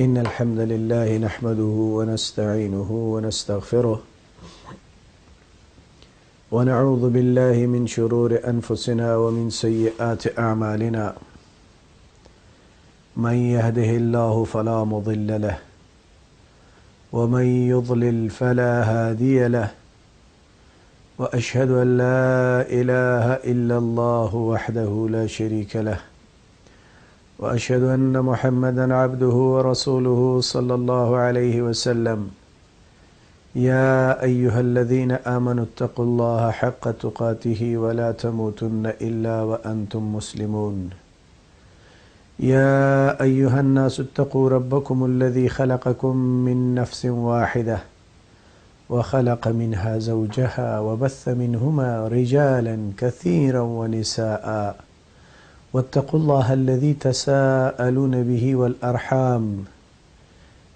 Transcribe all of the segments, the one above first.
إن الحمد لله نحمده ونستعينه ونستغفره ونعوذ بالله من شرور أنفسنا ومن سيئات أعمالنا من يهده الله فلا مضل له ومن يضلل فلا هادي له وأشهد أن لا إله إلا الله وحده لا شريك له وأشهد أن محمدا عبده ورسوله صلى الله عليه وسلم يا أيها الذين آمنوا اتقوا الله حق تقاته ولا تموتن إلا وأنتم مسلمون يا أيها الناس اتقوا ربكم الذي خلقكم من نفس واحدة وخلق منها زوجها وبث منهما رجالا كثيرا ونساء واتقوا الله الذي تساءلون به والأرحام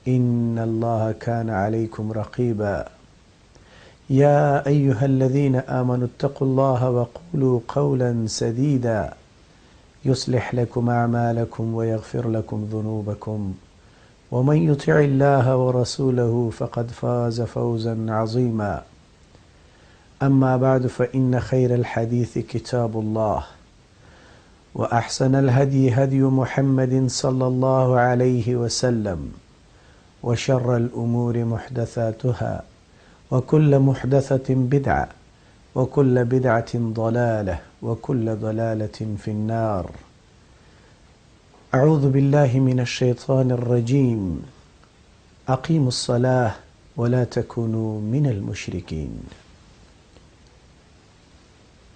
إن الله كان عليكم رقيبا يا أيها الذين آمنوا اتقوا الله وقولوا قولا سديدا يصلح لكم أعمالكم ويغفر لكم ذنوبكم ومن يطع الله ورسوله فقد فاز فوزا عظيما أما بعد فإن خير الحديث كتاب الله وأحسن الهدي هدي محمد صلى الله عليه وسلم وشر الأمور محدثاتها وكل محدثة بدعة وكل بدعة ضلالة وكل ضلالة في النار أعوذ بالله من الشيطان الرجيم أقيموا الصلاة ولا تكونوا من المشركين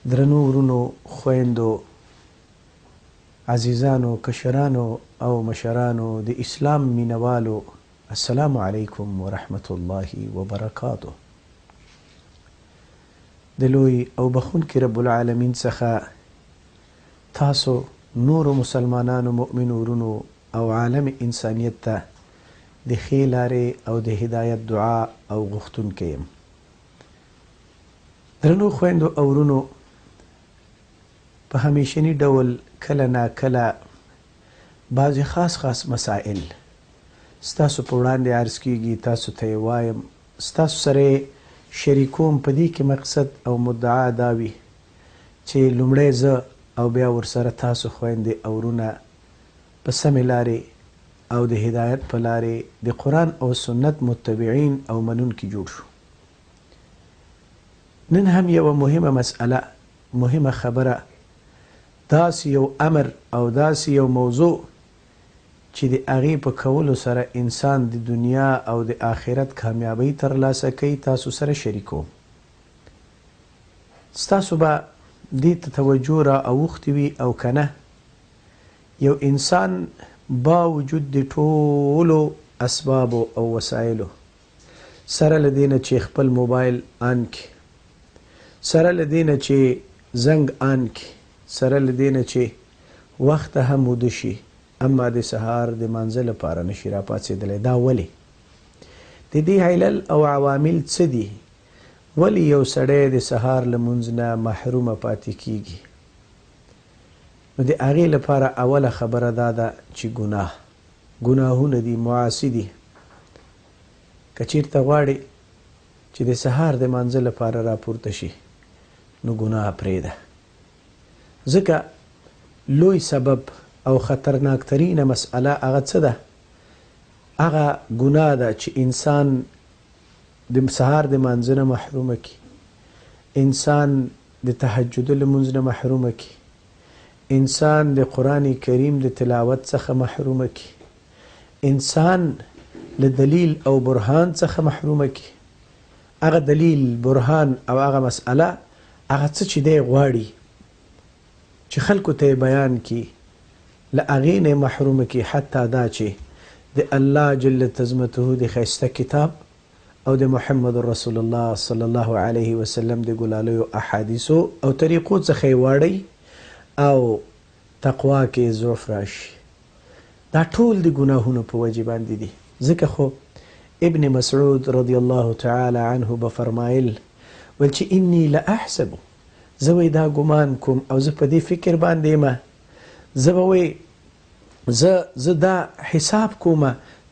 درنو ورونو خويندو عزیزانو کشرانو او مشرانو د اسلام مینوالو السلام علیکم ورحمت الله وبرکاته. د لوی او بخونکي رب العالمین څخه تاسو نور مسلمانانو مؤمنو ورونو او عالم انسانیت ته د ښې لارې او د هدایت دعا او غوښتونکی یم. درنو خویندو او ورونو، په همیشني ډول کله نا کله بعضې خاص مسائل ستاسو په وړاندې عرض کیږي، تاسو ته یې وایم، ستاسو سره یې شریکوم. په دې کې مقصد او مدعا دا وي چې لومړی زه او بیا ورسره تاسو خویندې او ورونه په سمې لارې او د هدایت په لارې د قرآن او سنت متبعین او منونکي جوړ شو. نن هم یوه مهمه مسئله، مهمه خبره، داسې یو امر او داسې یو موضوع چې د هغې په کولو سره انسان د دنیا او د آخرت کامیابی ترلاسه کوي، تاسو سره شریکوم. ستاسو به دې ته توجه را اوښتې وي او که نه، یو انسان با وجود د ټولو اسبابو او وسایلو سره له دې نه چې خپل موبایل آن کړي، سره له دې نه چې زنګ آن کړي، سره له دې نه چې وخته هم وده شي اما د سهار د مانځه لپاره نشي راپاڅېدلی. دا ولې؟ د دې علل او عوامل څه دي؟ ولې یو سړی د سهار لمونځ نه محرومه پاتې کیږي؟ نو د هغې لپاره اوله خبره دا ده چې ګناهونه دي، معاصي دي. که چېرته غواړې چې د سهار د مانځه لپاره راپورته شي نو ګناه پرېږده، ځکه لوی سبب او خطرناکترینه مسئله هغه څه ده؟ هغه ګناه ده چې انسان د سهار د مانځه نه محرومه کړي، انسان د تهجد لمونځ نه محرومه کړي، انسان د قرآن کریم د تلاوت څخه محرومه کړي، انسان له دلیل او برهان څخه محرومه کړي. هغه دلیل، برهان او هغه مسئله هغه څه چې دی غواړي چې خلکو ته بیان کی، له هغې نه محرومه کی، حتی دا چې د الله جل تزمته د ښایسته کتاب او د محمد رسول الله صلی الله علیه وسلم د ګلالیو احادیثو او طریقو څخه یې واړئ او تقوا کې ضعف راشي. دا ټول د ګناهونو په وجې باندې دي. ځکه خو ابن مسعود رضی الله تعالی عنه به فرمایل ول چې انی لاحسب، زه وی دا ګمان کوم او زه په دې فکر باندې یم، زه به وی زه دا حساب کوم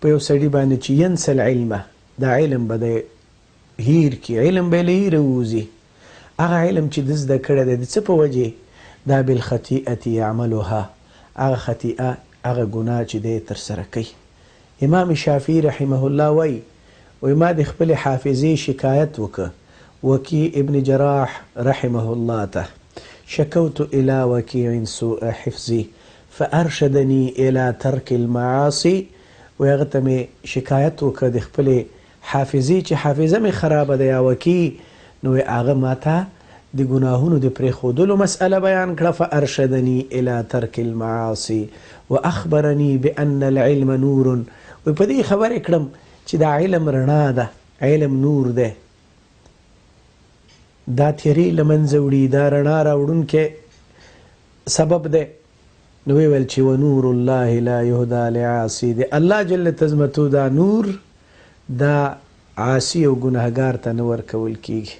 په یو سړي باندې چې ینس العلمه دا علم به دی هیر کي، علم به یې له هیره ووځي. هغه علم چې ده زده کړی دی د څه په وجې؟ دا بالخطیئة یعملها، هغه خطیئه هغه ګناه چې دی ترسره کوي. امام شافعي رحمه الله وایي ما د خپلې حافظې شکایت وکړه وکیع ابن جراح رحمه الله ته، شکوت الى وکیع سوء حفظي فارشدني الى ترك المعاصي. و هغه ته مې شکایت وکړه د خپلې حافظې چې حافظه مې خرابه ده یا وکیع، نو هغه ماته د ګناهونو د پرېښودلو مسئله بیان کړه. فارشدني الى ترك المعاصي واخبرني بان العلم نور. و په دې خبرې کړم چې دا علم رڼا ده، علم نور ده، دا تیری له منځه وړي، دا رڼا راوړونکی سبب ده. نو ویې ویل چې ونور الله لا یهدا لعاصي، د الله جل تزمتو دا نور دا عاصي او ګناهګار ته نه ورکول کیږي.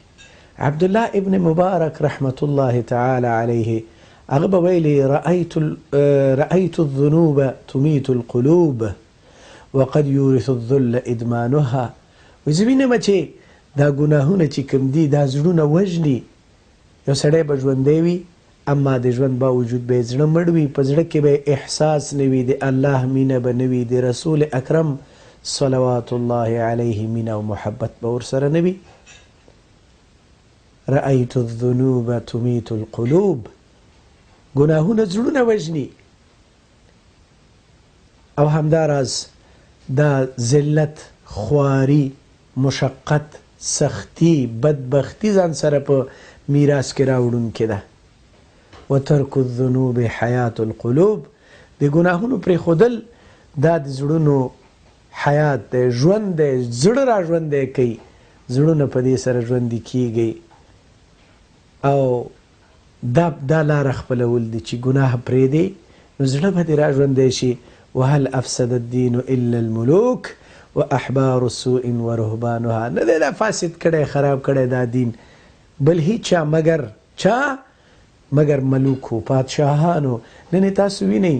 عبدالله ابن مبارک رحمت الله تعالی علیه هغه به ویلي رأیت الذنوب تمیت القلوب وقد یورث الذل ادمانها. زه وینم چې دا ګناهونه چې کوم دي دا زړونه وژني. یو سړی به ژوندی وي اما د ژوند باوجود به یې زړه مړ وي، په زړه کې به احساس نه وي، د الله مینه به نه وي، د رسول اکرم صلوات الله علیه مینه او محبت به ورسره نه وي. رأیت الذنوب تمیت القلوب، ګناهونه زړونه وژني. او همداراز دا ذلت، خواری، مشقت، سختی، بدبختی ځان سره په میراث کې راوړونکې ده. وترک الذنوب حیات القلوب، د ګناهونو پرېښودل دا د زړونو حیات دی، ژوند دی، زړه را ژوندی کوي، زړونه په دې سره ژوندي کیږي. او دا لاره خپلول دي چې ګناه پرېږدې نو زړه به دې را ژوندی شي. وهل افسد الدین الا الملوک واحبار سوء ورهبانها. نه دی دا فاسد کړی، خراب کړی دا دین بل هیچا مگر چا؟ مگر ملوکو، پادشاهانو. نن تاسو وینئ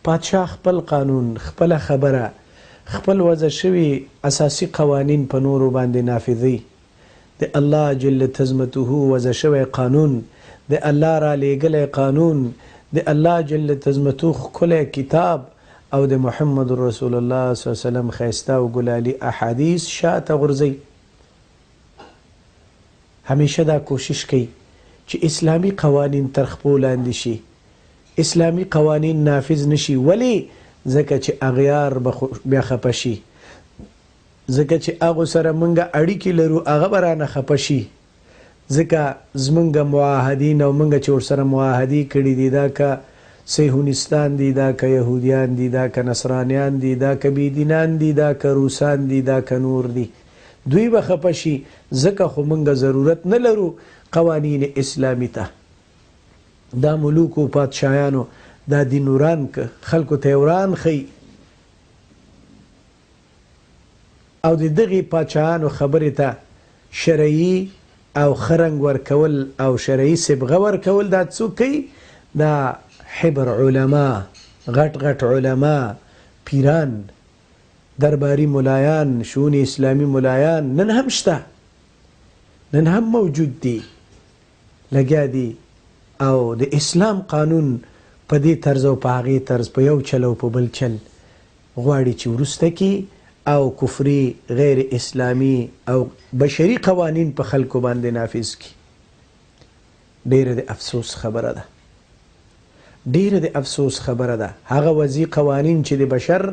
پادشاه خپل قانون، خپله خبره، خپل وضع شوي اساسي قوانین په نورو باندې نافذوي. د الله جل تزمته وضع شوی قانون، د الله را لیږلی قانون، د الله جل تزمته ښکلی کتاب او د محمد رسول الله صلی الله علیه وسلم ښایسته او ګلالي احادیث شاته غورځوي. همیشه دا کوشش کوي چې اسلامي قوانین تر خپو لاندې شي، اسلامي قوانین نافذ نشي. ولې؟ ځکه چې اغیار بیا خفه شي، ځکه چې هغو سره موږ اړیکې لرو هغه به رانه خفه شي، ځکه زموږ معاهدین او موږ چې ورسره معاهدې کړي دي دا که صهیونستان دي، دا که یهودیان دي، دا که نصرانیان دي، دا که بېدینان دي، دا که روسان دي، دا که نور دي، دوی به خفه شي. ځکه خو موږ ضرورت نه لرو قوانین اسلامی ته. دا ملوکو پادشاهانو دا دین وران که خلکو ته وران ښیي او د دغې پادشاهانو خبرې ته شرعي او ښه رنګ ورکول او شرعي صبغه ورکول دا څوک کوي؟ دا حبر علما، غټ غټ علما، پیران، درباري ملایان، شؤون اسلامي ملایان نن هم شته، نن هم موجود دي، لګیا دي او د اسلام قانون په دې طرز او په هغې طرز په یو چل او په بل چل غواړي چې وروسته کي او کفري غیر اسلامي او بشري قوانین په خلکو باندې نافذ کي. ډیره د افسوس خبره ده، ډیره د افسوس خبره ده. هغه وضعي قوانین چې د بشر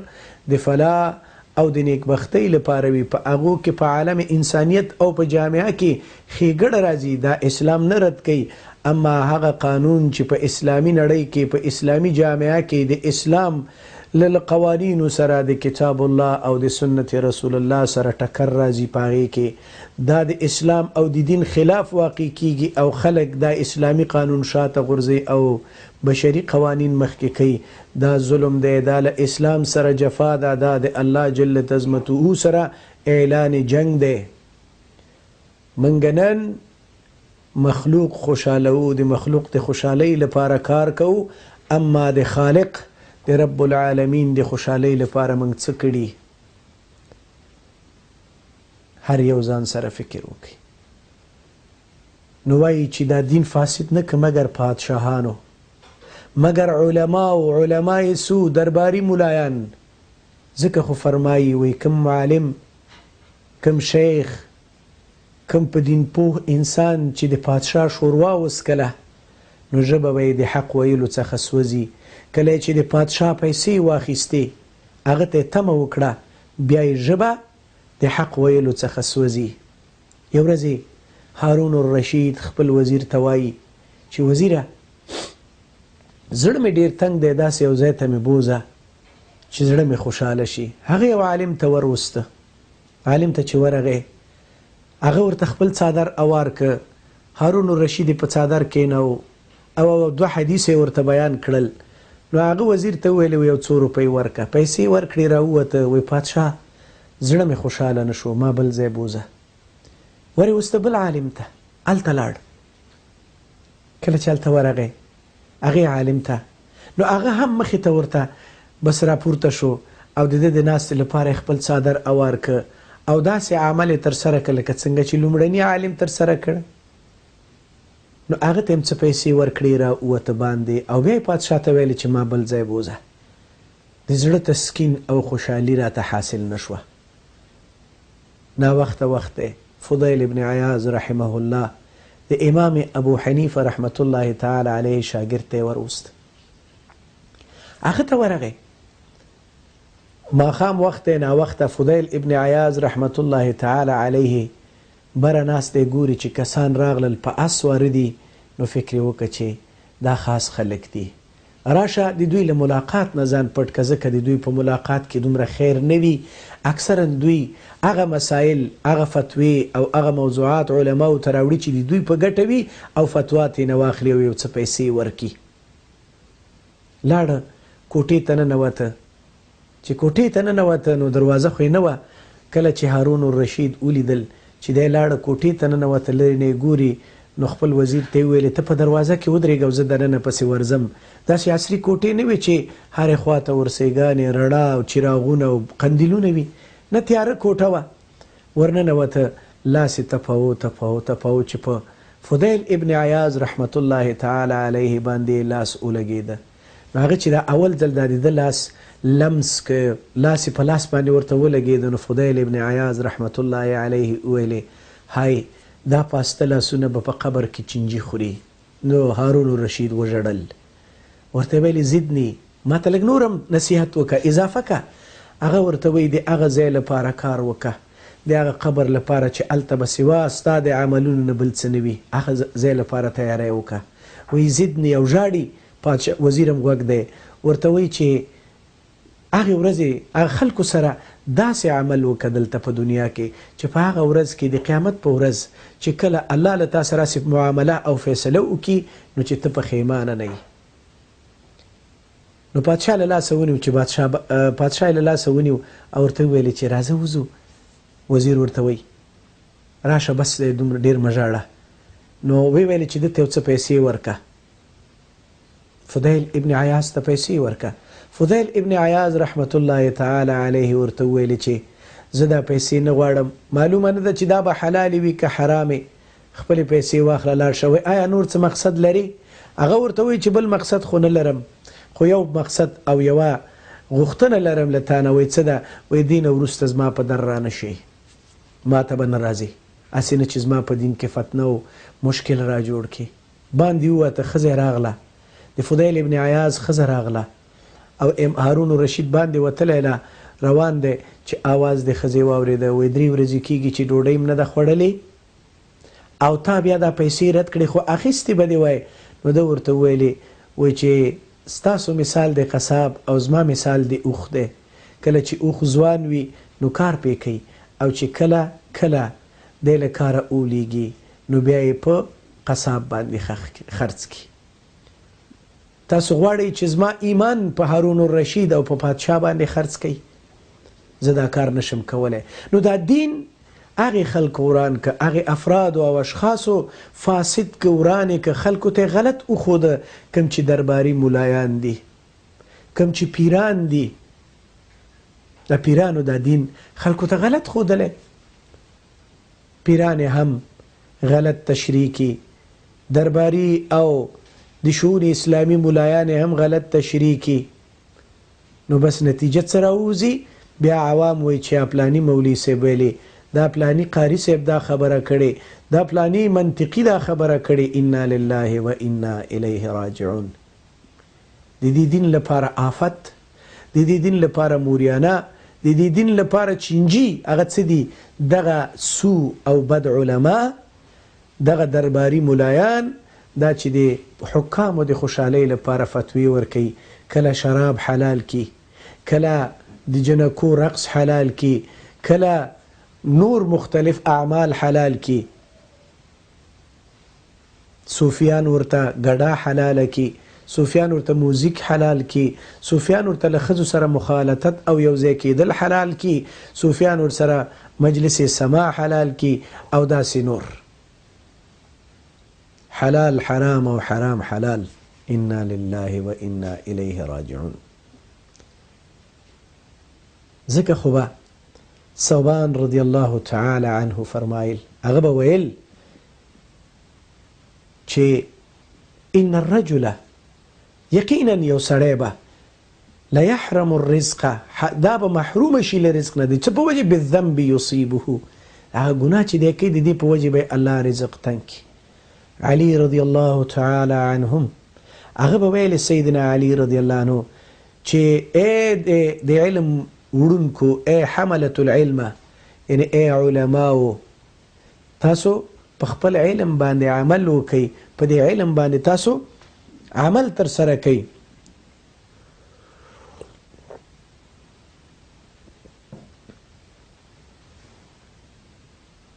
د فلاح او د نیکبختۍ لپاره وي په هغو کې په عالم انسانیت او په جامعه کې ښېګړه راځي، دا اسلام نه رد کوي. اما هغه قانون چې په اسلامي نړۍ کې په اسلامي جامعه کې د اسلام له قوانینو سره د کتاب الله او د سنت رسول الله سره ټکر راځي، په هغې کې دا د اسلام او د دین خلاف واقع کیږي او خلک دا اسلامي قانون شاته غورځوي او بشري قوانین مخکې کوي. دا ظلم دی، دا له اسلام سره جفا ده، دا د الله جل تزمته سره اعلان جنگ دی. موږ نن مخلوق خوشحالو، د مخلوق د خوشحالۍ لپاره کار کوو، اما د خالق د رب العالمین د خوشحالۍ لپاره موږ څه کړي؟ هر یو ځان سره فکر وکړي. نو وایي چې دا دین فاسد نه که مګر پادشاهانو، مګر علما او علمای سو درباري ملایان. ځکه خو فرمایي وی کم معلم، کم شیخ، کم په دین پوه انسان چې د پادشاه شوروا وسکله نو ژبه به یې د حق ویلو څخه سوځي. کله چې د پادشاه پیسې واخیستې هغه ته تمه وکړه بیا یې ژبه د حق ویلو څخه سوځي. یو ورځ هارون الرشید خپل وزیر ته وایي چې وزیره زړه مې ډېر تنګ دی، داسې یو ځای ته مې بوځه چې زړه مې خوشحاله شي. هغه یو عالم ته وروسته. عالم ته چې ورغی هغه ورته خپل څادر اوار که. هارون الرشید په څادر کېناو او 2 حدیث ورته بیان کړل. نو هغه وزیر ته وویل یو 2 روپۍ ورکه. پیسې ورکړې راووته. وی پادشاه زړه مې خوشحاله نه شو، ما بل ځای بوځه. ورې بل عالم ته هلته لاړ. کله چې هلته ورغی هغې عالم ته نو هغه هم مخې ته ورته بس راپورته شو او د ده د ناستې لپاره خپل څادر اوار که او داسې عمل یې ترسره کړه لکه څنګه چې لومړني عالم ترسره کړه. نو هغه ته هم څه پیسې ورکړې راووته باندې او بیا یې پادشاه ته ویلې چې ما بل ځای بوځه. د زړه تسکین او خوشحالي راته حاصل نه شوه. ناوخته وخت دی فضیل ابن عیاض رحمه الله د امام ابو حنیفه رحمت الله تعالی علیه شاګرد ته وروست. هغه ته ورغی. ماښام وخت دی ناوخته فضیل ابن عیاض رحمت الله تعالی علیه بره ناست دی، ګوري چې کسان راغلل په اس واره دي. نو فکر یې وکړه چې دا خاص خلک دي، راشه د دوی له ملاقات نه ځان پټ که، ځکه د دوی په ملاقات کې دومره خیر نه وي. اکثرا دوی هغه مسایل، هغه فتوی او هغه موضوعات علماو ته راوړي چې د دوی په ګټه وي او فتوا ترې نه واخلي او یو څه پیسې ورکړي. لاړه کوټې ته ننوته. چې کوټې ته ننوته نو دروازه خو یې نه وه. کله چې هارون الرشید ولیدل چې دی لاړه کوټې ته ننوته، لرې نه یې ګوري، نو خپل وزیر ته یې ویلې ته په دروازه کې ودرېږه او زه دننه پسې ورځم. داسې عصري کوټې نه وې چې هرې خوا ته ورسیګانې، رڼا او چراغونه او قندیلونه وي، نه تیاره کوټه وه. ورننوته، لاس یې تپاو تپاو تپاو چې په فضیل ابن عیاض رحمت الله تعالی علیه باندې لاس ولګېده. نو هغه چې دا اول ځل دا د ده لاس لمس که، لاس په لاس باندې ورته ولګېده، نو فضیل ابن عیاض رحمت الله علیه وویلې های دا پاسته لاسونه به په قبر کې چنجي خوري. نو هارون الرشید وژړل. ورته ویلې زدني، ما ته لږ نورم نصیحت وکړه، اضافه که. هغه ورته وایي د هغه ځای لپاره کار وکړه، د هغه قبر لپاره چې هلته به سوا ستا د عملونو نه بل څه نه وي، هغه ځای لپاره تیاری وکړه. وایي زدني او ژاړي. وزیرم غوږ دی. ورته وایي چې هغې ورځې هغه خلکو سره داسې عمل وکړه دلته په دنیا کې چې په هغه ورځ کې د قیامت په ورځ چې کله الله له تا سره راسې معامله او فیصله وکړي نو چې ته پښیمانه نه یې. نو پادشاه له لاسه ونیو چې پادشاه له لاسه ونیو او ورته وویلې چې راځه وځو. وزیر ورته وایي راشه بس دی دومره ډېر مه ژاړه. نو ویې ویلې چې ده ته یو څه پیسې ورکه. فضیل ابن عیاض ته پیسې ورکه. فضیل ابن عیاض رحمت الله تعالی علیه ورته وویلې چې زه دا پیسې نه غواړم، معلومه نه ده چې دا به حلالې وي که حرامې، خپلې پیسې واخله لاړ شه. آیا نور څه مقصد لري؟ هغه ورته وایي چې بل مقصد خو نه لرم، خو یو مقصد او یوه غوښتنه لرم له تا نه. وایي څه ده؟ وایي دین وروسته زما په در رانه شي، ما ته به نه راځي، هسې نه چې زما په دین کې فتنه او مشکل را جوړ کړي. باندې ووته، ښځه راغله، د فضیل ابن عیاض ښځه راغله او هارون الرشید باندې وتلی له روان دی چې آواز د ښځې واورېده. وایي 3 ورځې کېږي چې ډوډۍ م نه ده خوړلې او تا بیا دا پیسې رد کړې، خو اخیستې به دې وای. نو ده ورته وویلې وایي چې ستاسو مثال د قصاب او زما مثال د اوښ دی. کله چې اوښ ځوان وي نو کار پې کوي او چې کله کله دی له کاره اولیږي نو بیا یې په قصاب باندې خرڅ کړي. تاسو غواړئ چې زما ایمان په هارون الرشید او په پادشاه باندې خرڅ کړئ؟ زه دا کار نشم کولی. نو دا دین هغې خلکو وران که، هغې افرادو او اشخاصو فاسد که ورانې که، خلکو ته غلط وښوده، کوم چې درباري ملایان دي، کوم چې پیران دي. د پیرانو دا دین خلکو ته غلط ښودلی. پیران هم غلط تشریح کی، درباری او د شؤون اسلامی ملایان هم غلط تشریح کی، نو بس نتیجه څه راوځي؟ بیا عوام وایي چې پلانی مولوي صاحب ویلي، دا پلانی قاری صاحب دا خبره کړې، دا پلانی منطقي دا خبره کړې. انا لله و انا الیه راجعون. د دې دین لپاره آفت، د دې دین لپاره موریانه، د دې دین لپاره چینجی. هغه څه دي؟ دغه سو او بد علما، دغه درباري ملایان، دا چې د حکامو د خوشحالۍ لپاره فتوی ورکوي، کله شراب حلال کی، کله د جنکو رقص حلال کی، کله نور مختلف اعمال حلال کی. صوفیان ورته ګډا حلال کی، صوفیان ورته موزیک حلال کی، صوفیان ورته له ښځو سره مخالطت او یوځای کېدل حلال کی، صوفیان ورسره مجلس سماع حلال کی، او داسې نور. حلال حرام او حرام حلال. انا لله و انا الیه راجعون. ځکه خو به ثوبان رضی الله تعالی عنه فرمایل، هغه به ویل چې ان الرجل، یقینا یو سړی به لا يحرم الرزق، دا به محروم شي له رزق نه. د څه په وجه؟ بالذنب یصیبه، هغه ګناه چې دی کوي د دې په وجه به الله رزق تنګ کړي. علی رضی الله تعالی عنهم هغه به ویل، سیدنا علی رضی الله عنه، چې ای د علم وړونکو، ای حملة العلم، یعنی ای علماو، تاسو په خپل علم باندې عمل وکئ، په دې علم باندې تاسو عمل تر سره کئ.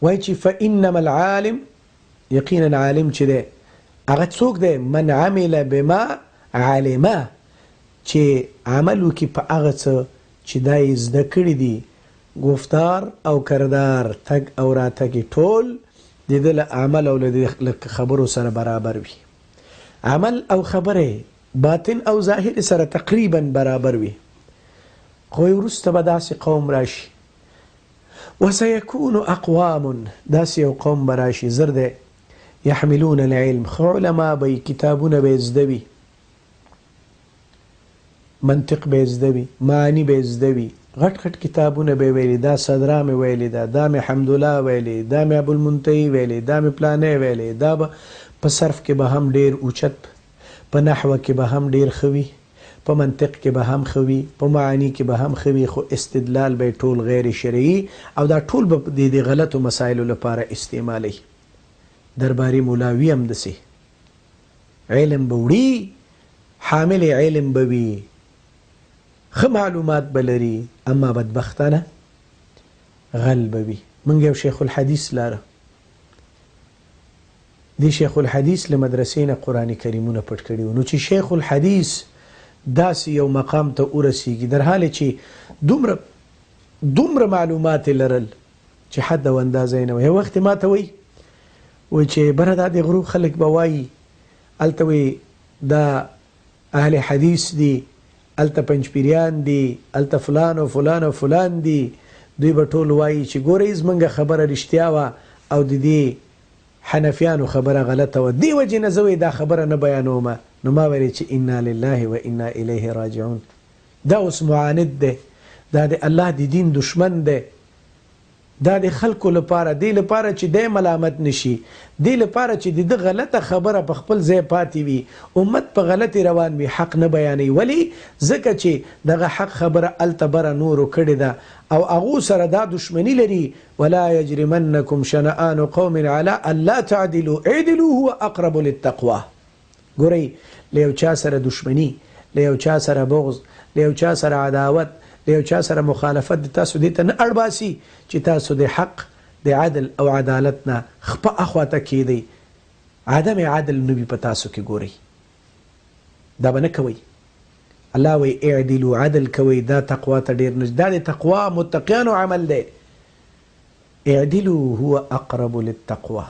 وایي چې فانما العالم، یقینا عالم چې دی هغه څوک دی؟ من عمل بما علمه، چې عمل وکړي په هغه څه چې دا یې زده کړي دي، گفتار او کردار، تګ او راتګ ټول د ده له عمل او له خبرو سره برابر وي. عمل او خبره باطن او ظاهر سره تقریبا برابر وي. خو وروسته به داسې قوم راشي، وسيكون اقوام، داسې یو قوم به راشي زر دی، يحملون العلم، خو علما به کتابونه به زده وي، منطق به زده وي، معنی به زده وي، غټ غټ کتابونه به ویلي، دا صدرا مې ویلي ده، دا مې حمدالله ویلي، دا مې ابوالمنتهي ویلي، دا مې پلانی ویلي، دا به په صرف کې به هم ډیر اوچت، په نحوه کې به هم ډیر ښه وي، په منطق کې به هم ښه وي، په معانی کې به هم ښه وي، خو استدلال به ټول غیر شرعي، او دا ټول به د غلطو مسایلو لپاره استعمالوي. درباري مولاوي هم داسې علم به وړي، حامل علم به وي، ښه معلومات به لري، اما بدبختانه غل به وي. موږ یو شیخ الحدیث لاره، دی شیخ الحدیث له مدرسې نه قرآن کریمونه پټ کړي وو. نو چې شیخ الحدیث داسې یو مقام ته ورسیږي، در حاله چې دومره معلومات لرل چې حد او اندازه نه وي. یو وخت ما ته وایي چې بره دا د غرو خلک به وایي، هلته وایي دا اهل حدیث دي، هلته پنجپیریان دي، هلته فلان و فلان و فلان دي، دوی به ټول وایي چې ګورئ زموږ خبره رښتیا وه او د دې حنفیانو خبره غلطه وه، دې وجې نه زه دا خبره نه بیانومه. نو ما ویلې چې انا لله و انا الیه راجعون. دا اوس معاند دی، دا د الله د دین دشمن دی، دا د خلکو لپاره، دی لپاره چې دی ملامت نشي، دی لپاره چې د غلطه خبره په خپل ځای پاتې وي، امت په غلطي روان وي، حق نه بیانوي. ولی؟ ځکه چې دغه حق خبره الته بره نورو کړې ده او هغو سره دا دشمني لري. ولا یجرمنکم شنآن قوم علی الا تعدلوا اعدلوا هو اقرب للتقوی. ګورئ، له یو چا سره دشمني، له یو چا سره بغض، له یو چا سره عداوت، له یو چا سره مخالفت د تاسو دې ته نه اړباسي چې تاسو د حق، د عدل او عدالت نه خپه اخواته کېدئ، عدم عدل نه وي په تاسو کې. ګورئ، دا به نه کوئ. الله وی اعدلوا، عدل کوئ، دا تقوا ته ډېر نږدې، دا د تقوا متقیانو عمل دی. اعدلوا هو اقرب للتقوى.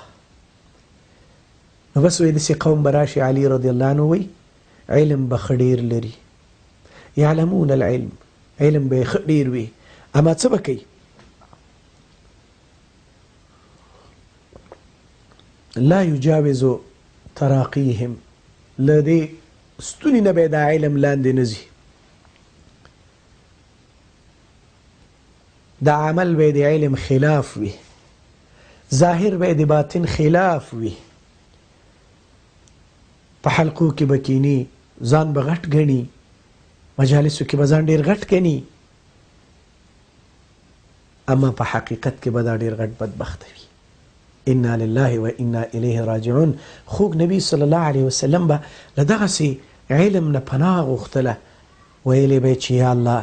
نو بس وی داسې قوم به راشي، علي رضی الله عنه وی علم به ښه ډېر لري، یعلمون العلم، علم به یې ښه ډېر وي، اما څه به کوي؟ لا یجاوز تراقیهم، له دې ستوني نه به دا علم لاندې نه ځي، دا عمل به د علم خلاف وي، ظاهر به د باطن خلاف وي. په حلقو کې به کینی، ځان به غټ ګڼي، مجالسو کې به ځان ډېر غټ ګڼي، اما په حقیقت کې به دا ډېر غټ بدبخت وي. انا لله و انا الیه راجعون. خوږ نبی صلی الله علیه وسلم به له دغسې علم نه پناه غوښتله، ویلې به چې یا الله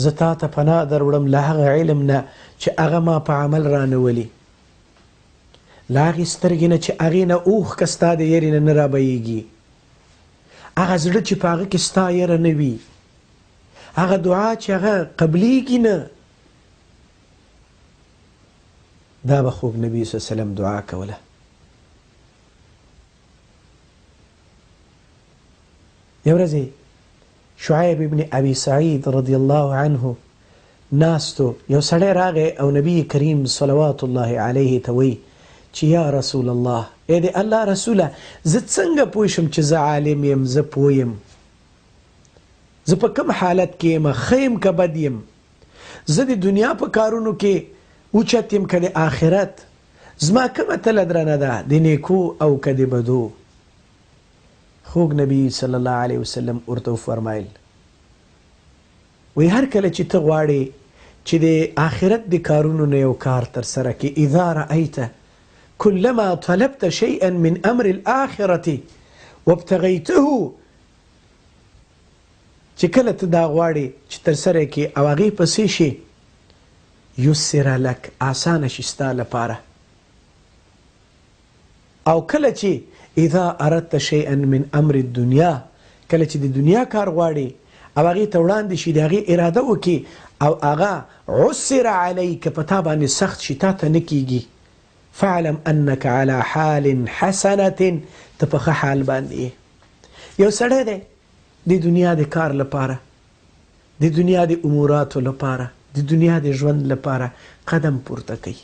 زه تا ته پناه در وړم له هغه علم نه چې هغه ما په عمل رانولي، له هغې سترګې نه چې هغې نه اوښکه ستا د یرې نه رابهیږي، هغه زړه چې په هغه کې ستا یره نه وي، هغه دعا چې هغه قبلیږي نه. دا به خوږ نبي صلی الله علیه وسلم دعا کوله. یو ورځ شعیب ابن ابي سعید رضی الله عنه ناستو، یو سړی راغی او نبی کریم صلوات الله علیه ته وی چې یا رسول الله، ای د الله رسوله، زه څنګه پوه شم چې زه عالم یم، زه پوه یم، زه په کوم حالت کې یم، ښه یم که بد یم، زه د دنیا په کارونو کې اوچت یم که د آخرت، زما کومه تله درنه ده، د نیکو او که د بدو؟ خوږ نبی صلی الله علیه وسلم ورته وفرمایل وی هر کله چې ته غواړې چې د آخرت د کارونو نه یو کار ترسره کړې، اذا رأیت كلما طلبت شيئا من امر الاخره وابتغيته، چې کله ته دا غواړې چې ترسره کړې او هغې پسې شي، یسر لک، آسانه شي ستا لپاره. او کله چې اذا اردت شيئا من امر الدنيا، کله چې د دنیا کار غواړې او هغې ته وړاندې شي، د هغې اراده وکړي او هغه عسر علیک، په تا باندې سخت شي، تا ته نه کېږي، فاعلم انك على حال حسنه، ته په ښه حال باندې یې. یو سړی دی د دنیا د کار لپاره، د دنیا د اموراتو لپاره، د دنیا د ژوند لپاره قدم پورته کوي،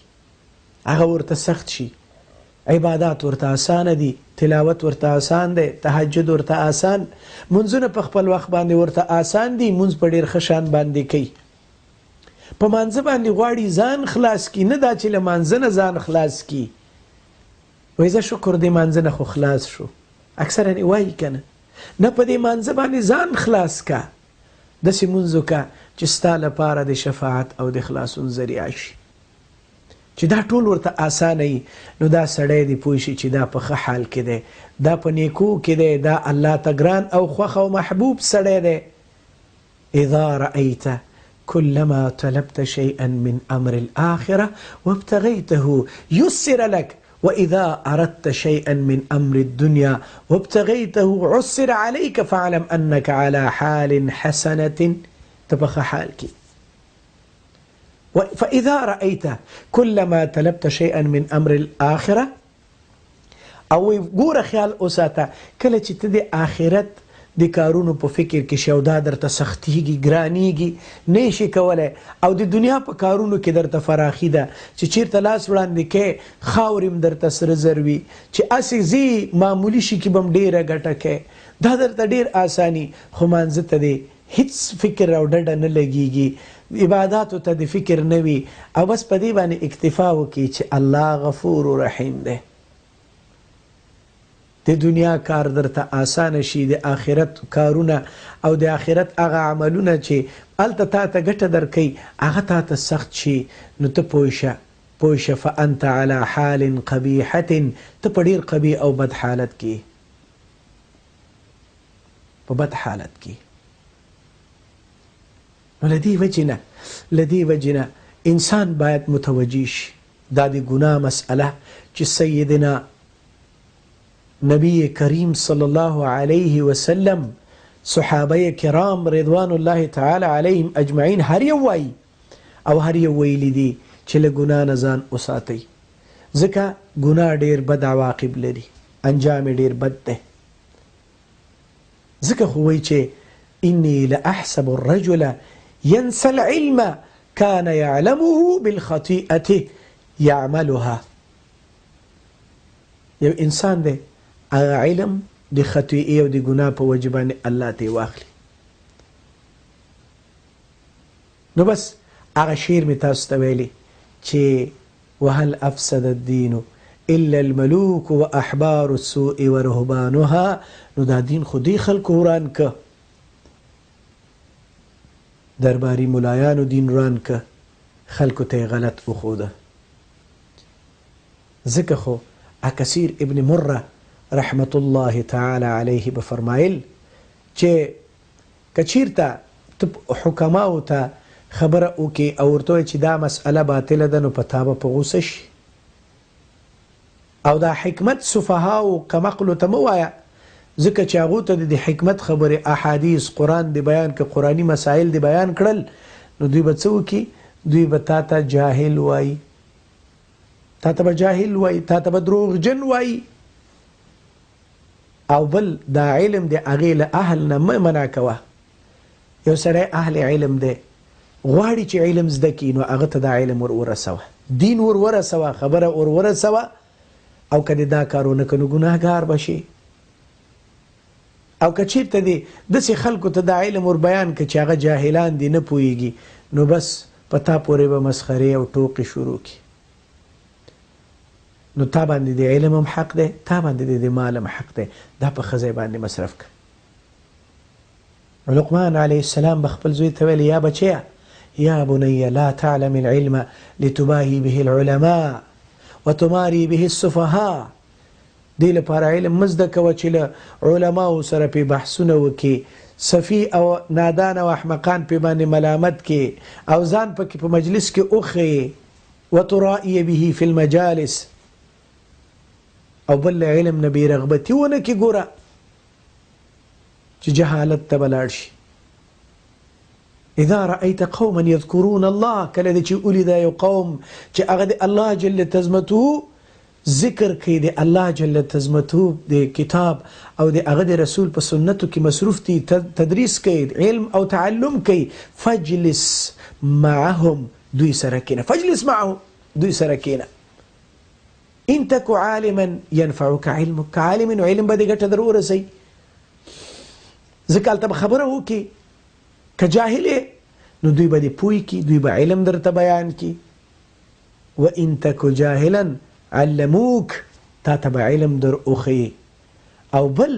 هغه ورته سخت شي، عبادات ورته آسانه دي، تلاوت ورته آسان دی، تهجد ورته آسان، منځونه په خپل وخت باندې ورته آسان دي، منځ په ډېر ښه شان باندې کوي، په مانځه باندې غواړي ځان خلاص کړي، نه دا چې له مانځه نه ځان خلاص کړي، وایي زه شکر دې مانځه نه خو خلاص شو، اکثرا یې وایي که نه، نه په دې مانځه باندې ځان خلاص که، داسې مونځ وکړه چې ستا لپاره د شفاعت او د خلاصون ذریعه شي، چې دا ټول ورته آسانه وي. نو دا سړی دې پوه شي چې دا په ښه حال کې دی، دا په نیکو کې دی، دا الله ته ګران او خوښ او محبوب سړی دی. اذا رأیت كلما طلبت شيئا من امر الاخره وابتغيته يسر لك، واذا اردت شيئا من امر الدنيا وابتغيته عسر عليك، فاعلم انك على حال حسنه، تبخ حالك. فاذا رايت كلما طلبت شيئا من امر الاخره، او ګوره خیال اوساته کله چې ته د آخرت د کارونو په فکر کې شي او دا درته سختیږي، ګرانیږي، نه شي کولی، او د دنیا په کارونو کې درته فراخي ده چې چیرته لاس وړاندې کې خاورې هم درته سره زر وي، چې هسې ځي معمولي شي کې به هم ډېره ګټه کوي، دا درته ډېر آساني، خو مانځه ته دی هیڅ فکر او ډډه نه لګیږي، عباداتو ته د فکر نه وي، او بس په دې باندې اکتفا وکړي چې الله غفور رحیم دی. د دنیا کار درته آسانه شي، د آخرت کارونه او د آخرت هغه عملونه چې هلته تا ته ګټه درکوي هغه تا ته سخت شي، نو ته پوه شه فانت على حال قبیحة، ته په ډېر قبیح او بد حالت کې، په بد حالت کې. نو له دې وجې نه انسان باید متوجه شي، دا د ګناه مسئله چې سیدنا نبی کریم صلی الله علیه وسلم، صحابه کرام رضوان الله تعالی علیهم اجمعین هر یو وایي او هر یو ویلی دي چې له ګناه نه ځان وساتئ، ځکه ګناه ډېر بد عواقب لري، انجام یې ډېر بد دی. ځکه خو وایي چې انی لاحسب الرجل ينسى العلم كان يعلمه بالخطيئة يعملها. یو انسان دی هغه علم د خطیئې او د ګناه په وجه باندې الله ته یې واخلي. نو بس هغه شعر مې تاسو ته ویلی چې وهل افسد الدین الا الملوک و احبار السوء و رهبانها. نو دا دین خو دې خلکو وران که، درباري ملایانو دین وران که، خلکو ته یې غلط وښوده. ځکه خو عکسیر ابن مره رحمت الله تعالی علیه به فرمایل چې که چیرته ته حکماو ته خبره وکړي او ورته وایي چې دا مسئله باطله ده، نو په تا به په غوسه شي. او دا حکمت سفهاو کمقلو ته مه وایه، ځکه چې هغو ته د حکمت خبرې احادیث قرآن د بیان که قرآني مسایل د بیان کړل، نو دوی به څه وکړي؟ دوی به تا ته جاهل وایي، تا ته به جاهل وایي، تا ته به دروغجن وایي. او بل دا علم دی هغې له اهل نه مه منع کوه. یو سړی اهل علم دی، غواړي چې علم زده کړي، نو هغه ته دا علم ورسوه، دین ورسوه، خبره ورسوه. او که دې دا کار ونه کړه نو ګناهګار به شي. او که چېرته دې داسې خلکو ته دا علم ور بیان کړه چې هغه جاهلان دي، نه پوهېږي، نو بس په تا پورې به مسخرې او ټوقې شروع کړي. نو تا باندې د علم هم حق دی، تا باندې د مال هم حق دی. دا په ښځی باندې مصرف کړه. لقمان علیه السلام به خپل زوی ته ویل یا بچیه یا بنی لا تعلم العلم لتباهی به العلماء وتماری به السفهاء. دې لپاره علم مه زده کوه چې له علماو سره پې بحثونه وکړي، صفي او نادان او احمقان پې باندې ملامت کې او ځان پکې په مجلس کې وښیې. وترائي به فی المجالس. او بل له علم نه بې رغبتي ونه کې ګوره چې جهالت ته به لاړ شي. اذا رأيت قوما يذكرون الله، کله دې چې ولیده یو قوم چې هغه د الله جل تزمته ذکر کوي، د الله جل تزمته د کتاب او د هغه د رسول په سنتو کې مصروف دي، تدریس کوي، علم او تعلم کوي، فجلس معهم، دوی سره کینه. فجلس معهم، دوی سره کینه. ان تک عالما ينفعك علمك، که عالم نو علم به دې ګټه در ورسوي. ځکه هلته به خبره وکړي. که جاهل نو دوی به دې پوه کړي، دوی به علم درته بیان کړي. وان تک جاهلا علموک، تا ته به علم در وښیي. او بل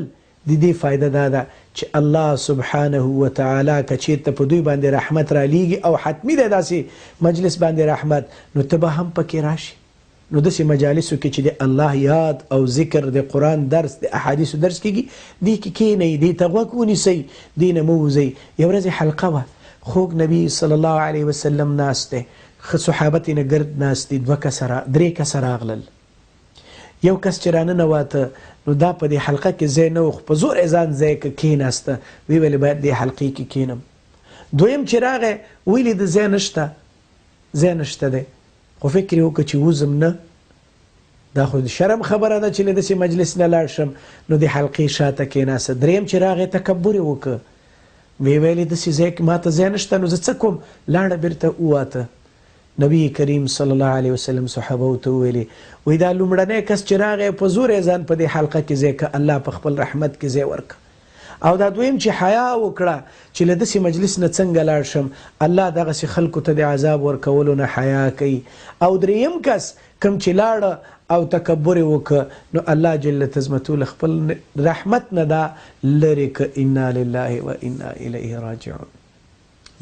د دې فایده دا ده چې الله سبحانه وتعالی که چېرته په دوی باندې رحمت رالیږي او حتمي دی داسې مجلس باندې رحمت، نو ته به هم پکې راشي. نو داسې مجالسو کې چې د الله یاد او ذکر، د قرآن درس، د احادیثو درس کېږي، دې کې کښېنئ، دې ته غوږ ونیسئ، دې نه مه وځئ. یو ورځ حلقه وه، خوږ نبي صلی الله علیه وسلم ناست دی، ښه صحابت یې نه ګرد ناست دي، 3 کسه راغلل. یو کس چې راننواته نو دا په دې حلقه کې ځای نه و، خو په زور یې ځان ځای که کښېناسته، ویې ویلې باید دې حلقې کې کښېنم. دویم چې راغی ویلې د ځای نشته، ځای نشته دی، خو فکر یې وکړه چې وځم نه، دا خو د شرم خبره ده چې له داسې مجلس نه لاړ شم. نو د حلقې شاته کښېناسته. دریم چې راغی تکبر یې وکړه، ویې ویلې داسې ځای کې ما ته ځای نشته، نو زه څه کوم؟ لاړه بېرته وواته. نبی کریم صلی الله علیه وسلم صحابو ته وویلې، وایي دا لومړنی کس چې راغی په زور یې ځان په دې حلقه کې ځای که، الله په خپل رحمت کې ځای ورکړه. او دا دویم چې حیا وکړه چې له داسې مجلس نه څنګه لاړ شم، الله دغسې خلکو ته د عذاب ورکولو نه حیا کوي. او دریم کس کوم چې لاړه او تکبر یې وکړه، نو الله جل تزمته له خپل رحمت نه دا لرې که. انا لله و انا الیه راجعون.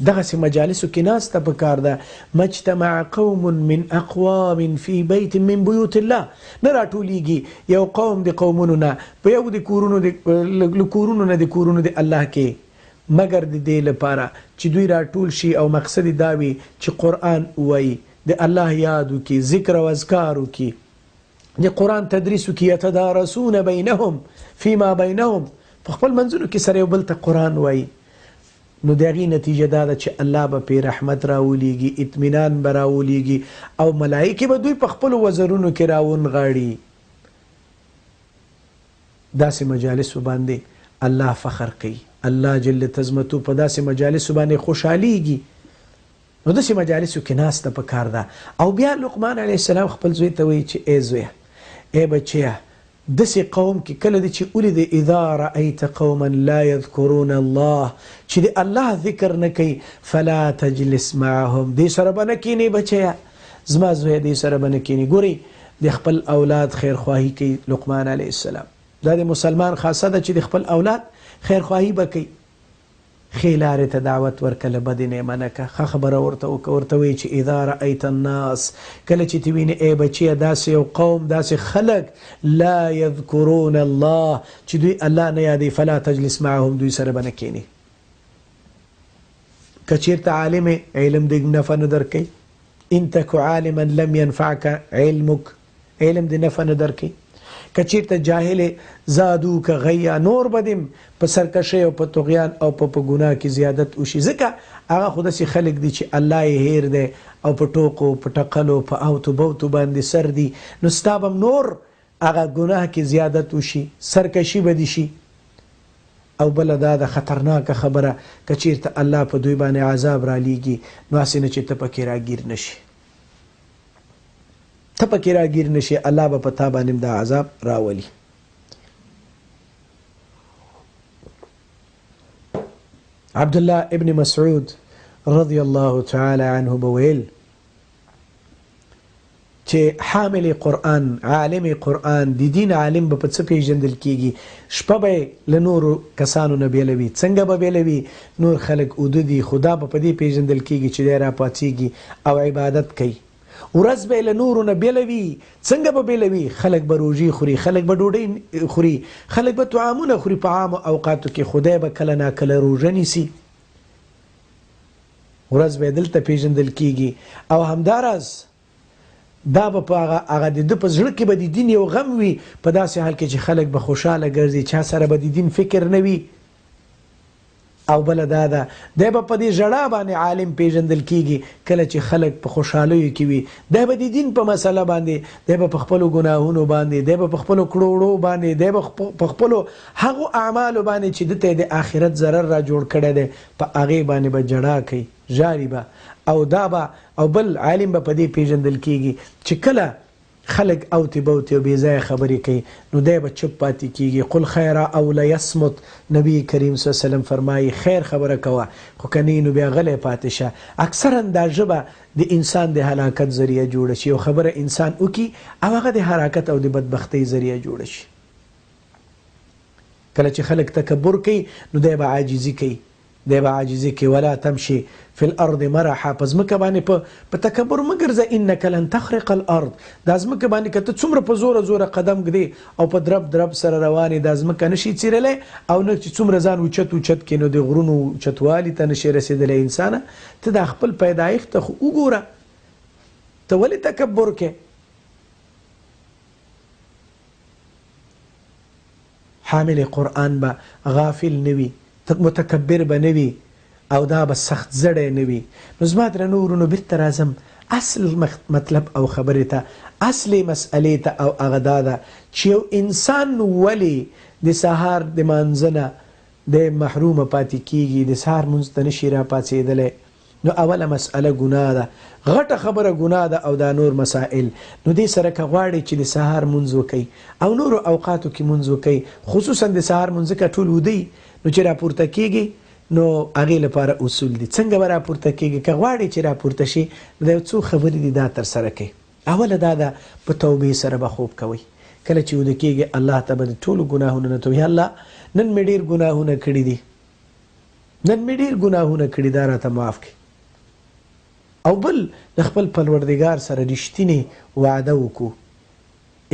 دغسې مجالسو کې ناسته پکار ده. مجتمع قوم من اقوام فی بیت من بیوت الله، نه راټولیږي یو قوم د قومونو نه په یو د کورونو نه د کورونو د الله کې، مګر د دې لپاره چې دوی راټول شي او مقصد دا وي چې قرآن ووایي، د الله یاد وکړي، ذکر او اذکار وکړي، د قرآن تدریس وکړي. یتدارسون بینهم فیما بینهم، په خپل منځونو کې سره یو بل ته قرآن وایي. نو د هغې نتیجه دا ده چې الله به پرې رحمت راولیږي، اطمینان به راولیږي، او ملایکې به دوی په خپلو وزرونو کې راونغاړي. داسې مجالسو باندې الله فخر کوي، الله جل تزمته په داسې مجالسو باندې خوشحالیږي. نو داسې مجالسو کې ناسته پکار ده. او بیا لقمان علیه السلام خپل زوی ته وایي چې ای زویه، ای بچیه، داسې قوم کې کله دی چې ولید اذا رأیت قوما لا یذکرون الله چې د الله ذکر نه کوي فلا تجلس معهم دې سره به نه کینې بچیه زما زویه دې سره به نه کینې. ګورئ د خپل اولاد خیرخواهي کوي لقمان علیه السلام. دا د مسلمان خاصه ده چې د خپل اولاد خیرخواهي به کوي. ښې لارې ته دعوت ورکړه له بدې نه یې منع کړه. ښه خبره ورته وکړه. ورته وایي چې اذا رأیت الناس کله چې ته وینې ای بچیه داسې یو قوم داسې خلک لا یذکرون الله چې دوی الله نه یادوي فلا تجلس معهم دوی سره به نه کښېنې. که چېرته عالم علم دې نفع نه درکوي ان تک عالما لم ينفعك علمك علم دې نفع نه درکوي. که چېرته جاهل زادوک غیا نور بدیم په سرکشۍ او په طغیان او په ګناه کې زیادت وشي ځکه هغه خو داسې خلک دي چې الله یې هیر دی او په ټوکو په ټقلو په اوتو بوتو باندې سر دي نو ستا به نور هغه ګناه کې زیادت وشي سرکشي به دي شي. او بله دا د خطرناکه خبره که چېرته الله په دوی باندې عذاب رالیږي نو هسې نه چې ته پکې راګیر نشي ته پکې راګیر نشي الله به په تا باندې دا عذاب راولي. عبدالله ابن مسعود رضی الله تعالی عنه به ویل چې حامل قرآن عالم قرآن د دین عالم به په څه پیژندل کیږي شپه به له نورو کسانو نه بیلوي څنګه به بیلوي نور خلک اوده دي خدا به په دې پیژندل کیږي چې دی راپاڅېږي او عبادت کوي. ورځ به له نورو نه بیلوي څنګه به بیلوي خلک به روژې خوري خلک به ډوډۍ خوري خلک به طعامونه خوري په عامو اوقاتو کې خدای به کله ناکله روژه نیسي ورځ به دلته پیژندل کیږي. او همداراز دا به په هغه د ده په زړه کې به د دین یو غم وي په داسې حال کې چې خلک به خوشحاله ګرځي چا سره به د دین فکر نه وي. او بله دا ده دی به په دې ژړا باندې عالم پیژندل کیږي کله چې خلک په خوشحالیو کې وي دی به د دین په مسله باندې دی به په خپلو ګناهونو باندې دی به په خپلو کړو وړو باندې دی به په خپلو هغو اعمالو باندې چې ده ته یې د آخرت ضرر را جوړ کړی دی په هغې باندې به جړا کوي ژاړي به او دا به او بل عالم به په دې پیژندل کیږي چې کله خلق اوتی بوتی و بیزای خبری کوي نو دی به چپ پاتې کیږي. قل خیر او لیصمت نبی کریم صلی الله علیه وسلم فرمایي خیر خبره کوه خو کنی نو بیا غلی پاتې شه. اکثرا دا ژبه د انسان د هلاکت ذریعه جوړه شي یو خبره انسان وکي او هغه د حرکت او د بدبختۍ ذریعه جوړه شي. کله چې خلق تکبر کوي نو دی به عاجزي کوي دی به عاجزي کوي ولا تمشي فی الارض مرحا په ځمکه باندې په تکبر مه ګرځه انک لن تخرق الارض دا ځمکه باندې که ته څومره په زوره زوره قدم ږدې او په درب درب سره روانې دا ځمکه نشي څیرلی او نه چې څومره ځان اوچت اوچت کړي نو د غرونو اوچتوالي ته نشي رسېدلی انسانه ته دا خپل پیدایښت ته خو وګوره ته ولې تکبر کې. حامل قرآن به غافل نه وي متکبر به نه وي او دا به سخت زړی نه وي. نو زما درنو ورونو بېرته راځم اصل مطلب او خبرې ته اصلي مسئلې ته او هغه دا ده چې یو انسان ولې د سهار د مانځه نه د محرومه پاتې کیږي د سهار مونځ ته نشي راپاڅېدلی نو اوله مسئله ګناه ده غټه خبره ګناه ده او دا نور مسائل نو دې سره که غواړئ چې د سهار مونځ وکئ او نورو اوقاتو کې مونځ وکئ خصوصا د سهار مونځ که ټول ودئ نو چې راپورته کیږي نو هغې لپاره اصول دي څنګه به راپورته کیږي که غواړئ چې راپورته شي نو د یو څو خبرې دي دا ترسره کوئ. اوله دا ده په توبې سره به خوب کوئ کله چې وده کیږي الله ته به د ټولو ګناهونو نه توبې الله نن مې ډېر ګناهونه کړي دي نن مې ډېر ګناهونه کړي دا راته معاف کړي. او بل د خپل پروردګار سره رښتینې وعده وکړو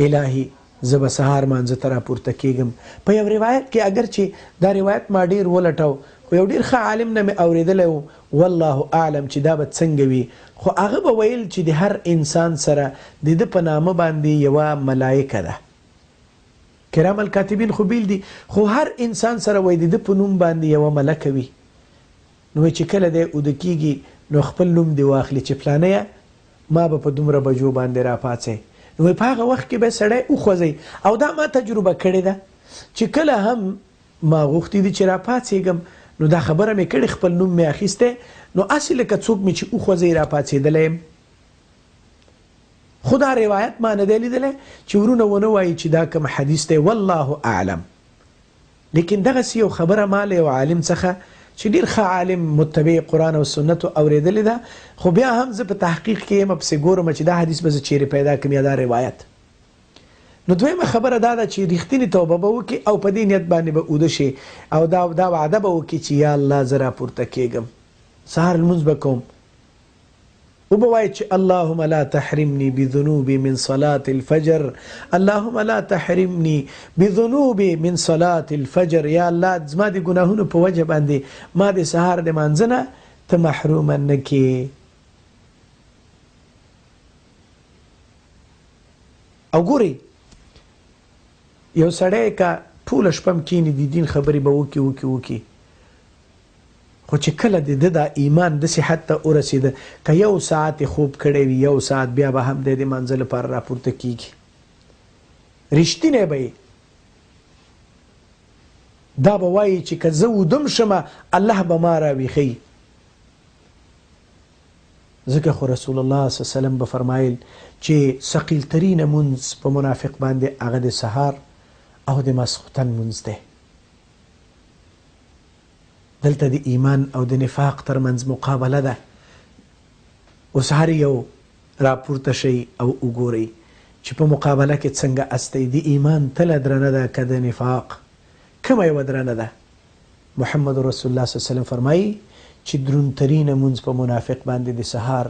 الهي زه به سهار مانځه ته راپورته کېږم. په یو روایت کې اگر چې دا روایت ما ډېر ولټو خو یو ډېر ښه عالم نه مې اورېدلی و والله اعلم چې دا به څنګه وي خو هغه به ویل چې د هر انسان سره د ده په نامه باندې یوه ملایکه ده کرام الکاتبین خو بیل دي خو هر انسان سره وایي د ده په نوم باندې یوه ملکه وي نو چې کله دی اوده کېږي نو خپل نوم دې واخلي چې فلانیه ما به په دومره بجو باندې راپاڅئ نو په هغه وخت کې به سړی وخوځئ او دا ما تجربه کړې ده چې کله هم ما غوښتي دي چې راپاڅېږم نو دا خبره مې کړې خپل نوم مې اخیستی نو هسې لکه څوک مې چې وخوځئ راپاڅېدلی یم خو دا روایت ما نه دی لیدلی چې ورونه ونه وایي چې دا کوم حدیث دی، والله اعلم. لیکن دغسې یو خبره ما له یو عالم څخه چې ډېر ښه عالم متبع قرآن او سنتو اورېدلې ده، خو بیا هم زه په تحقیق کې یم، پسې ګورم چې دا حدیث به زه چیرې پیدا کړم یا دا روایت. نو دویمه خبره دا ده چې رښتینې توبه به وکړي او په دې نیت باندې به اوده شي او دا وعده به وکړي چې یا الله زه راپورته کېږم، سهار لمونځ به کوم، وبه وایي چې اللهم لا تحرمني بذنوبي من صلاة الفجر، اللهم لا تحرمني بذنوبي من صلاة الفجر، یا الله زما د ګناهونو په وجه باندې ما د سهار د مانځه نه ته محرومه نه کړې. او ګورئ یو سړی که ټوله شپه هم کښېني د دین خبرې به وکړي خو چې کله د ده دا ایمان داسې حد ته ورسېده که یو ساعت یې خوب کړی وي، یو ساعت بیا به هم دی د مانځه لپاره راپورته کېږي، رښتینی به یې دا به وایي چې که زه ودم شمه الله به ما راویښوي. ځکه خو رسول الله صلی الله علیه وسلم به فرمایل چې ثقیلترینه مونځ په منافق باندې هغه د سهار او د ماسخوتن مونځ دی. دلته د ایمان او د نفاق ترمنځ مقابله ده. اوس هر یو راپورته شئ او وګورئ چې په مقابله کې څنګه استئ. د ایمان تله درنه ده که د نفاق کومه یوه درنه ده؟ محمد رسول الله صلی الله علیه وسلم فرمایي چې درونترینه مونځ په منافق باندې د سهار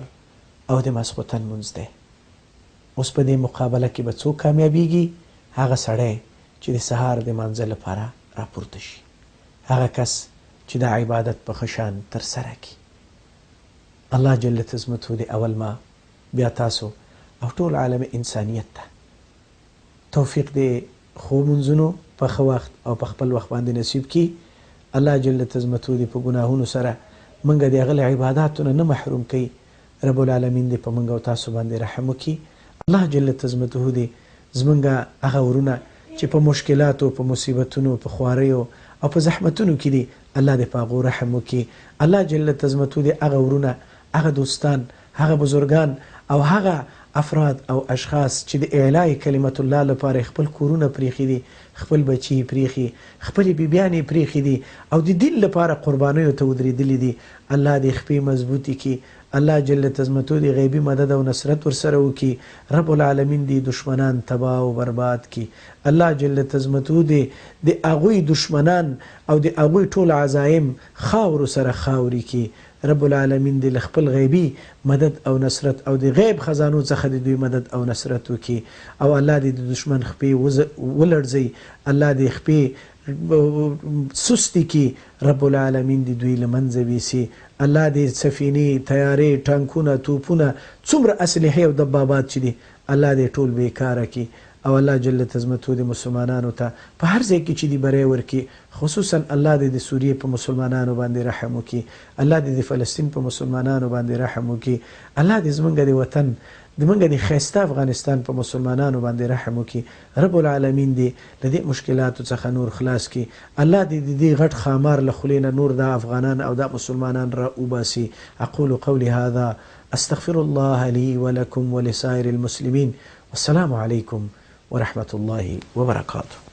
او د ماسخوتن مونځ دی. اوس په دې مقابله کې به څوک کامیابیږي؟ هغه سړی چې د سهار د مانځه لپاره راپورته شي، هغه کس چې دا عبادت په ښه شان ترسره کړي. الله جل عظمته دې اول ما بیا تاسو او ټول عالم انسانیت ته توفیق دې ښو منځونو په ښه وخت او په خپل وخت باندې نصیب کړي. الله جل عظمته دې په ګناهونو سره موږ د هغه له عباداتو نه محروم کړي. رب العالمین دې په موږ او تاسو باندې رحم وکړي. الله جل عظمته دې زموږ هغه ورونه چې په مشکلاتو، په مصیبتونو، په خواریو او په زحمتونو کې دي، الله دې په هغو رحم وکړي. الله جل عظمته دې هغه ورونه، هغه دوستان، هغه بزرگان او هغه افراد او اشخاص چې د اعلای کلمت الله لپاره خپل کورونه پریښي دي، خپل بچي پریښي، خپلې بیبیانې پریښي دي او د دین لپاره قربانیو ته ودرېدلي دي، الله دې خپې مضبوطې کړي. الله جل عظمته دې غیبي مدد او نصرت ورسره وکړي. رب العالمین دې دشمنان تباه او برباد کړي. الله جل عظمته دې د هغوی دشمنان او د هغوی ټول عزایم خاورو سره خاوري کړي. رب العالمین دې له خپل غیبي مدد او نصرت او د غیب خزانو څخه د دوی مدد او نصرت وکړي. او الله دې د دشمن خپې ولړزوي، الله دې خپې سستی کړي. رب العالمین دې دوی له منځه ویسي. الله دې سفینې، تیارې، ټانکونه، توپونه، څومره اسلحې او دبابات چې دي الله دې ټول بیکاره کړي. او الله جل عظمته دې مسلمانانو ته په هر ځای کې چې دي بری ورکړي. خصوصا الله دې د سوریې په مسلمانانو باندې رحم وکړي. الله دې د فلسطین په مسلمانانو باندې رحم وکړي. الله دې زمونږ د وطن، زمونږ د ښایسته افغانستان په مسلمانانو باندې رحم وکړي. رب العالمین دې له دې مشکلاتو څخه نور خلاص کړي. الله دې د دې غټ خامار له خولې نه نور دا افغانان او دا مسلمانان را وباسي. اقول قولي هذا استغفر الله لي ولكم ولسائر المسلمين والسلام عليكم ورحمة الله وبركاته.